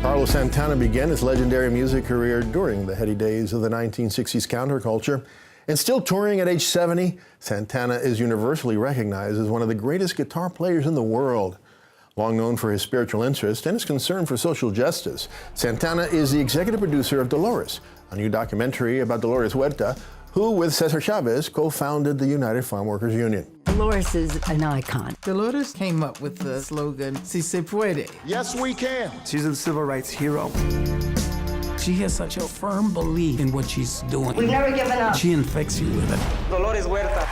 Carlos Santana began his legendary music career during the heady days of the 1960s counterculture. And still touring at age 70, Santana is universally recognized as one of the greatest guitar players in the world. Long known for his spiritual interest and his concern for social justice, Santana is the executive producer of Dolores, a new documentary about Dolores Huerta, who, with Cesar Chavez, co-founded the United Farm Workers Union. Dolores is an icon. Dolores came up with the slogan, Si se puede. Yes, we can. She's a civil rights hero. She has such a firm belief in what she's doing. We've never given up. She infects you with it. Dolores Huerta.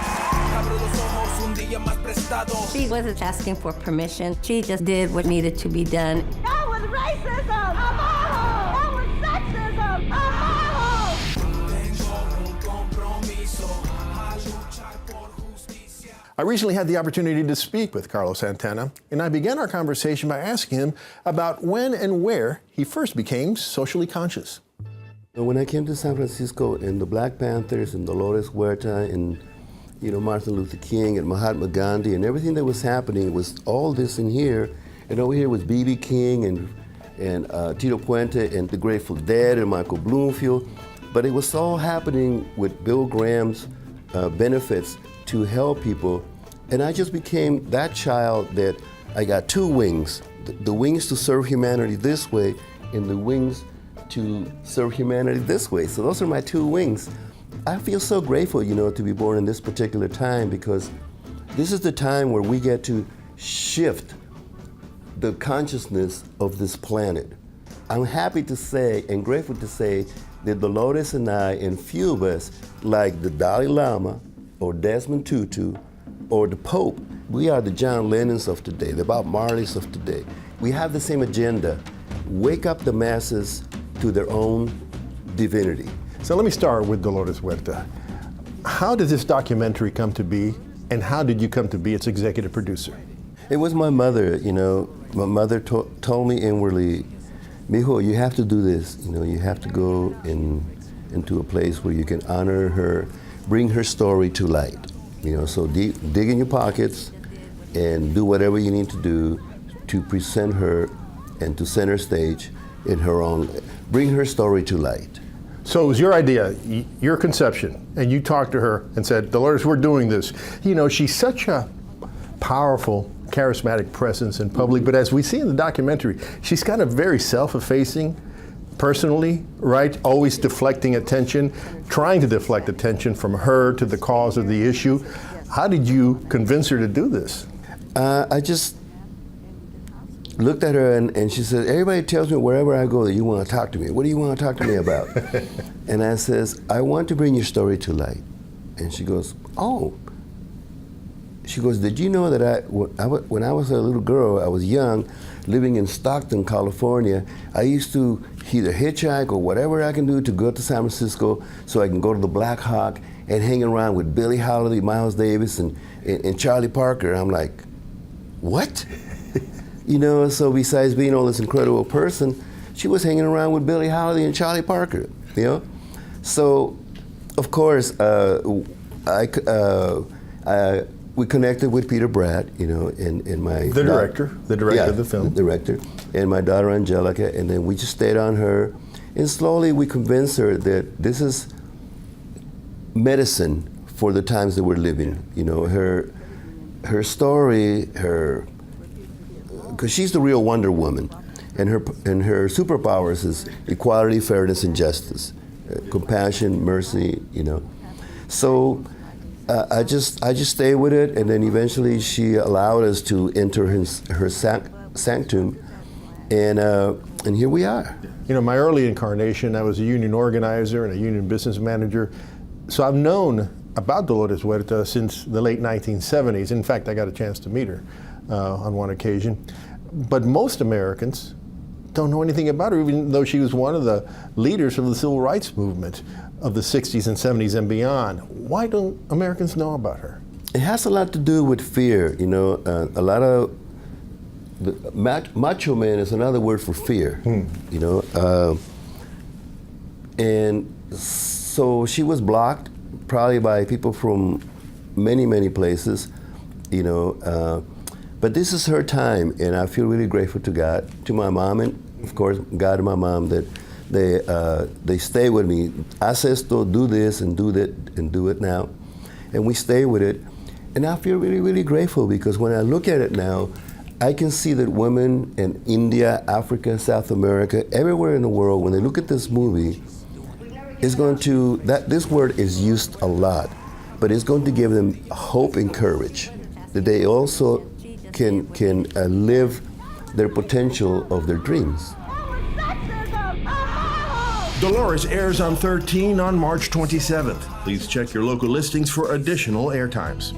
She wasn't asking for permission. She just did what needed to be done. That was racism. Abajo. That was sexism. Abajo. I recently had the opportunity to speak with Carlos Santana, and I began our conversation by asking him about when and where he first became socially conscious. When I came to San Francisco, and the Black Panthers and Dolores Huerta and Martin Luther King and Mahatma Gandhi and everything that was happening was all this in here, and over here was B.B. King and Tito Puente and the Grateful Dead and Michael Bloomfield, but it was all happening with Bill Graham's benefits to help people, and I just became that child that I got two wings, the wings to serve humanity this way and the wings to serve humanity this way. So those are my two wings. I feel so grateful, to be born in this particular time, because this is the time where we get to shift the consciousness of this planet. I'm happy to say and grateful to say that Dolores and I and few of us, like the Dalai Lama, or Desmond Tutu, or the Pope, we are the John Lennons of today, the Bob Marleys of today. We have the same agenda: wake up the masses to their own divinity. So let me start with Dolores Huerta. How did this documentary come to be, and how did you come to be its executive producer? It was my mother, My mother told me inwardly, "Mijo, you have to do this. You have to go into a place where you can honor her, bring her story to light. So dig in your pockets and do whatever you need to do to present her and to center stage in her own, bring her story to light." So it was your idea, your conception, and you talked to her and said, "Dolores, we're doing this." She's such a powerful, charismatic presence in public, but as we see in the documentary, she's kind of very self-effacing, personally, right? Always deflecting attention, trying to deflect attention from her to the cause of the issue. How did you convince her to do this? I just looked at her and she said, "Everybody tells me wherever I go that you want to talk to me. What do you want to talk to me about?" And I says, "I want to bring your story to light." And she goes, "Oh." She goes, "Did you know that when I was a little girl, I was young, living in Stockton, California, I used to either hitchhike or whatever I can do to go to San Francisco so I can go to the Black Hawk and hang around with Billie Holiday, Miles Davis, and Charlie Parker." I'm like, "What?" So besides being all this incredible person, she was hanging around with Billie Holiday and Charlie Parker, So, of course, we connected with Peter Bratt, and my... The director of the film. The director, and my daughter Angelica, and then we just stayed on her, and slowly we convinced her that this is medicine for the times that we're living. Her story, because she's the real Wonder Woman, and her superpowers is equality, fairness, and justice, compassion, mercy, So I just stayed with it, and then eventually she allowed us to enter her sanctum, and here we are. My early incarnation, I was a union organizer and a union business manager, so I've known about Dolores Huerta since the late 1970s. In fact, I got a chance to meet her on one occasion. But most Americans don't know anything about her, even though she was one of the leaders of the civil rights movement of the 60s and 70s and beyond. Why don't Americans know about her? It has a lot to do with fear. A lot of macho man is another word for fear. And so she was blocked probably by people from many, many places, but this is her time, and I feel really grateful to God, to my mom and Of course, God and my mom, that they stay with me. Haz esto, do this, and do that, and do it now. And we stay with it. And I feel really, really grateful because when I look at it now, I can see that women in India, Africa, South America, everywhere in the world, when they look at this movie, is going to, this word is used a lot, but it's going to give them hope and courage that they also can live their potential of their dreams. Dolores airs on 13 on March 27th. Please check your local listings for additional airtimes.